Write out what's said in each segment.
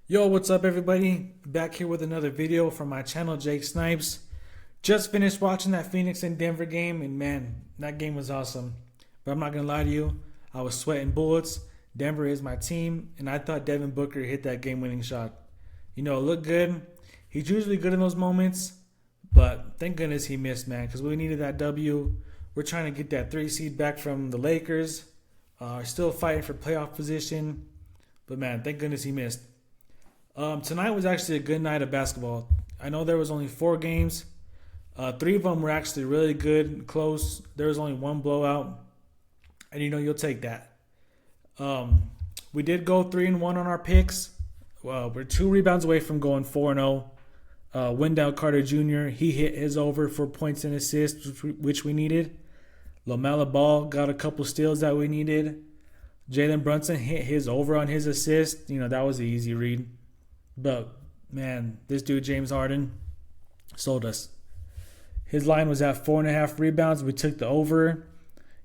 Yo, what's up everybody? Back here with another video from my channel, Jake Snipes. Just finished watching that Phoenix and Denver game, and man, that game was awesome. But I'm not gonna lie to you, I was sweating bullets. Denver is my team, and I thought Devin Booker hit that game-winning shot. You know, it looked good. He's usually good in those moments, but thank goodness he missed, man, because we needed that W. We're trying to get that 3 seed back from the Lakers. Still fighting for playoff position, but man, thank goodness he missed. Tonight was actually a good night of basketball. I know there was only 4 games. 3 of them were actually really good and close. There was only one blowout, and you'll take that. We did go 3-1 on our picks. We're 2 rebounds away from going 4-0. Wendell Carter Jr. He hit his over for points and assists, which we needed. LaMelo Ball got a couple steals that we needed. Jalen Brunson hit his over on his assist. That was an easy read. But, man, this dude, James Harden, sold us. His line was at 4.5 rebounds. We took the over.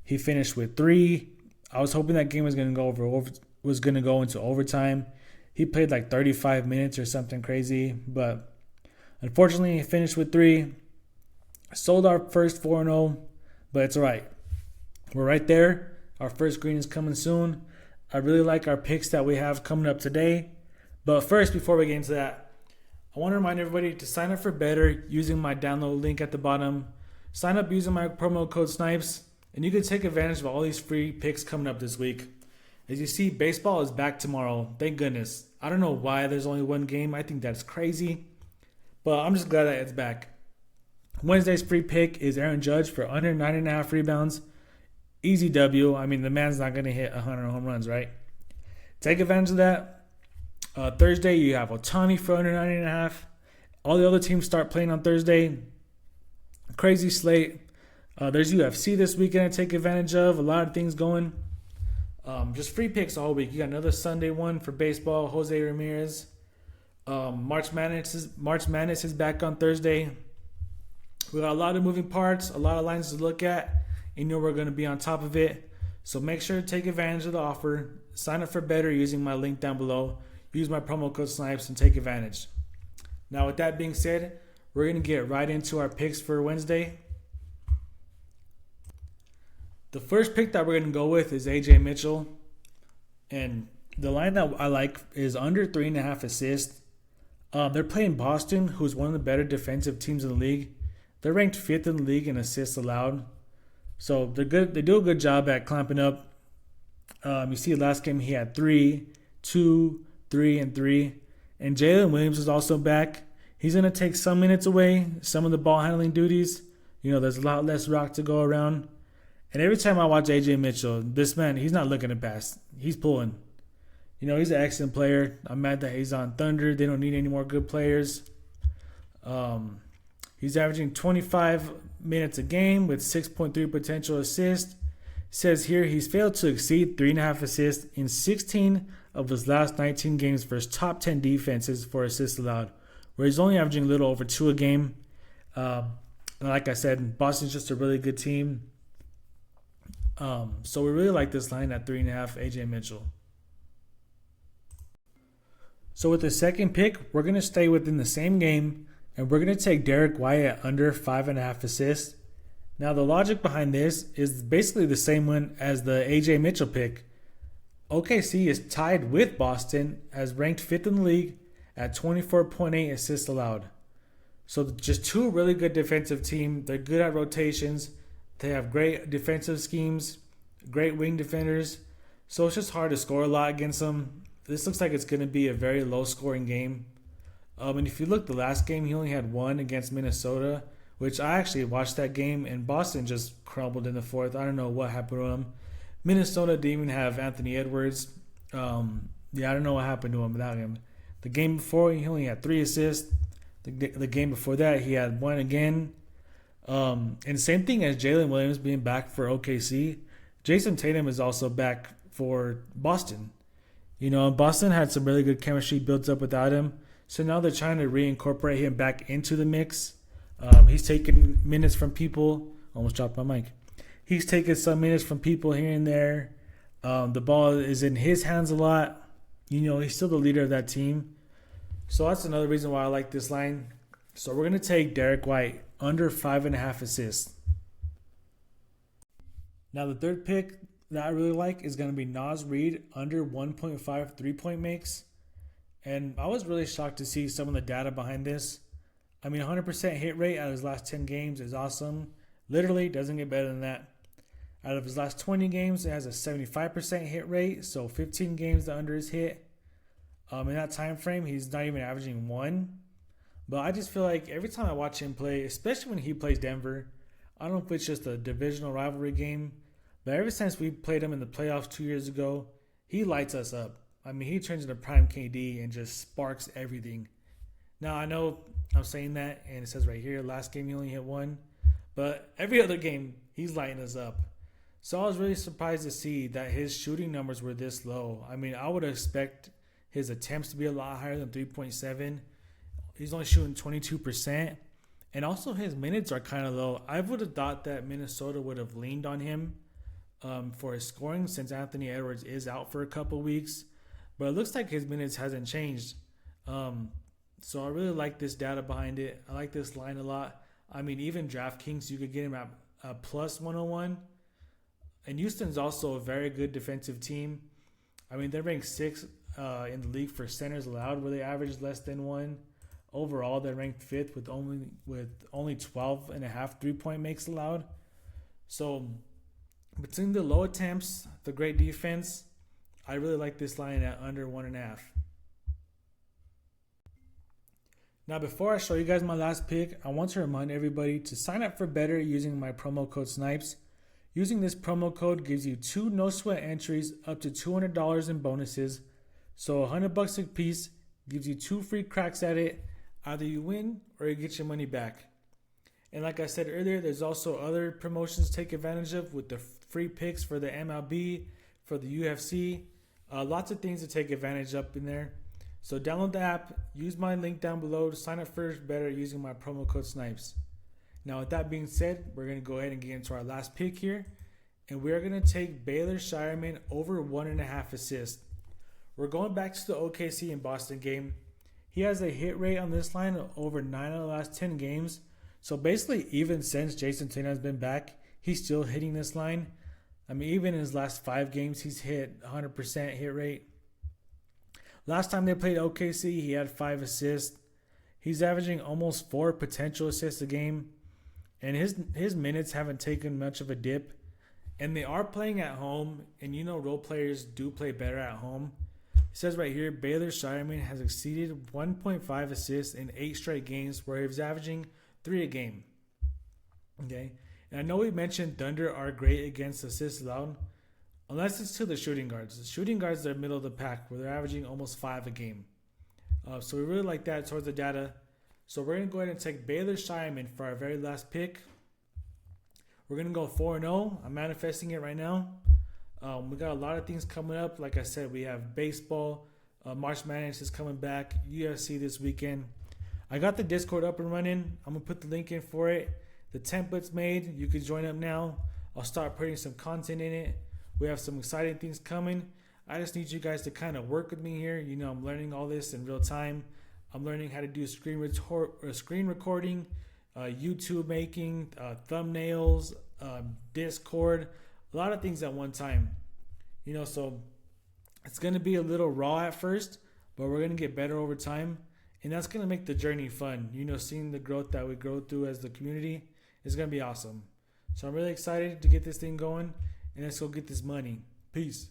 He finished with 3. I was hoping that game was going to go into overtime. He played like 35 minutes or something crazy. But, unfortunately, he finished with 3. Sold our first 4-0, but it's all right. We're right there. Our first green is coming soon. I really like our picks that we have coming up today. But first, before we get into that, I want to remind everybody to sign up for Better using my download link at the bottom. Sign up using my promo code SNIPES, and you can take advantage of all these free picks coming up this week. As you see, baseball is back tomorrow. Thank goodness. I don't know why there's only 1 game. I think that's crazy. But I'm just glad that it's back. Wednesday's free pick is Aaron Judge for under 9.5 rebounds. Easy W. I mean, the man's not going to hit 100 home runs, right? Take advantage of that. Thursday, you have Otani for under 9.5. All the other teams start playing on Thursday. Crazy slate. There's UFC this weekend to take advantage of. A lot of things going. Just free picks all week. You got another Sunday one for baseball. Jose Ramirez. March Madness is back on Thursday. We got a lot of moving parts, a lot of lines to look at. We're going to be on top of it. So make sure to take advantage of the offer. Sign up for Better using my link down below. Use my promo code SNIPES and take advantage. Now, with that being said, we're going to get right into our picks for Wednesday. The first pick that we're going to go with is AJ Mitchell. And the line that I like is under 3.5 assists. They're playing Boston, who's one of the better defensive teams in the league. They're ranked 5th in the league in assists allowed. So they're good. They do a good job at clamping up. You see, last game he had 3, 2, 3, and 3. And Jalen Williams is also back. He's going to take some minutes away, some of the ball handling duties. There's a lot less rock to go around. And every time I watch AJ Mitchell, this man, he's not looking to pass. He's pulling. He's an excellent player. I'm mad that he's on Thunder. They don't need any more good players. He's averaging 25 minutes a game with 6.3 potential assists. Says here he's failed to exceed 3.5 assists in 16 of his last 19 games versus top 10 defenses for assists allowed, where he's only averaging a little over 2 a game. And like I said, Boston's just a really good team. So we really like this line at 3.5 AJ Mitchell. So with the second pick, we're going to stay within the same game, and we're going to take Derek White at under 5.5 assists. Now, the logic behind this is basically the same one as the AJ Mitchell pick. OKC is tied with Boston as ranked 5th in the league at 24.8 assists allowed. So just 2 really good defensive teams. They're good at rotations. They have great defensive schemes, great wing defenders. So it's just hard to score a lot against them. This looks like it's going to be a very low-scoring game. And if you look, the last game, he only had 1 against Minnesota, which I actually watched that game, and Boston just crumbled in the 4th. I don't know what happened to him. Minnesota didn't even have Anthony Edwards. I don't know what happened to him without him. The game before, he only had 3 assists. The game before that, he had 1 again. And same thing as Jalen Williams being back for OKC. Jason Tatum is also back for Boston. Boston had some really good chemistry built up without him. So now they're trying to reincorporate him back into the mix. He's taking minutes from people. Almost dropped my mic. He's taking some minutes from people here and there. The ball is in his hands a lot. He's still the leader of that team. So that's another reason why I like this line. So we're going to take Derek White under 5.5 assists. Now the third pick that I really like is going to be Naz Reid under 1.5 3-point makes. And I was really shocked to see some of the data behind this. I mean, 100% hit rate out of his last 10 games is awesome. Literally doesn't get better than that. Out of his last 20 games, it has a 75% hit rate. So 15 games the under is hit. In that time frame, he's not even averaging 1. But I just feel like every time I watch him play, especially when he plays Denver, I don't know if it's just a divisional rivalry game, but ever since we played him in the playoffs 2 years ago, he lights us up. I mean, he turns into prime KD and just sparks everything. Now, I know I'm saying that, and it says right here, last game he only hit 1. But every other game, he's lighting us up. So I was really surprised to see that his shooting numbers were this low. I mean, I would expect his attempts to be a lot higher than 3.7. He's only shooting 22%. And also his minutes are kind of low. I would have thought that Minnesota would have leaned on him for his scoring since Anthony Edwards is out for a couple weeks. But it looks like his minutes hasn't changed. So I really like this data behind it. I like this line a lot. I mean, even DraftKings, you could get him at plus 101. And Houston's also a very good defensive team. I mean, they're ranked 6th in the league for centers allowed, where they average less than 1. Overall, they're ranked 5th with only 12.5 3-point makes allowed. So between the low attempts, the great defense, I really like this line at under 1.5. Now, before I show you guys my last pick, I want to remind everybody to sign up for better using my promo code SNIPES. Using this promo code gives you 2 no-sweat entries up to $200 in bonuses. So $100 a piece gives you 2 free cracks at it. Either you win or you get your money back. And like I said earlier, there's also other promotions to take advantage of with the free picks for the MLB, for the UFC. Lots of things to take advantage of in there. So download the app, use my link down below to sign up for better using my promo code SNIPES. Now with that being said, we're going to go ahead and get into our last pick here. And we're going to take Baylor Shireman over 1.5 assists. We're going back to the OKC and Boston game. He has a hit rate on this line of over 9 of the last 10 games. So basically, even since Jason Tatum has been back, he's still hitting this line. I mean, even in his last 5 games, he's hit 100% hit rate. Last time they played OKC, he had 5 assists. He's averaging almost 4 potential assists a game. And his minutes haven't taken much of a dip. And they are playing at home. And you know role players do play better at home. It says right here, Baylor Shireman has exceeded 1.5 assists in 8 straight games where he was averaging 3 a game. Okay. And I know we mentioned Thunder are great against assists allowed. Unless it's to the shooting guards. The shooting guards are middle of the pack where they're averaging almost 5 a game. So we really like that towards the data. So we're going to go ahead and take Baylor Shireman for our very last pick. We're going to go 4-0. I'm manifesting it right now. We got a lot of things coming up. Like I said, we have baseball. March Madness is coming back. UFC this weekend. I got the Discord up and running. I'm going to put the link in for it. The template's made. You can join up now. I'll start putting some content in it. We have some exciting things coming. I just need you guys to kind of work with me here. You know, I'm learning all this in real time. I'm learning how to do screen recording, YouTube making, thumbnails, Discord, a lot of things at one time. You know, so it's going to be a little raw at first, but we're going to get better over time. And that's going to make the journey fun. You know, seeing the growth that we grow through as the community is going to be awesome. So I'm really excited to get this thing going. And let's go get this money. Peace.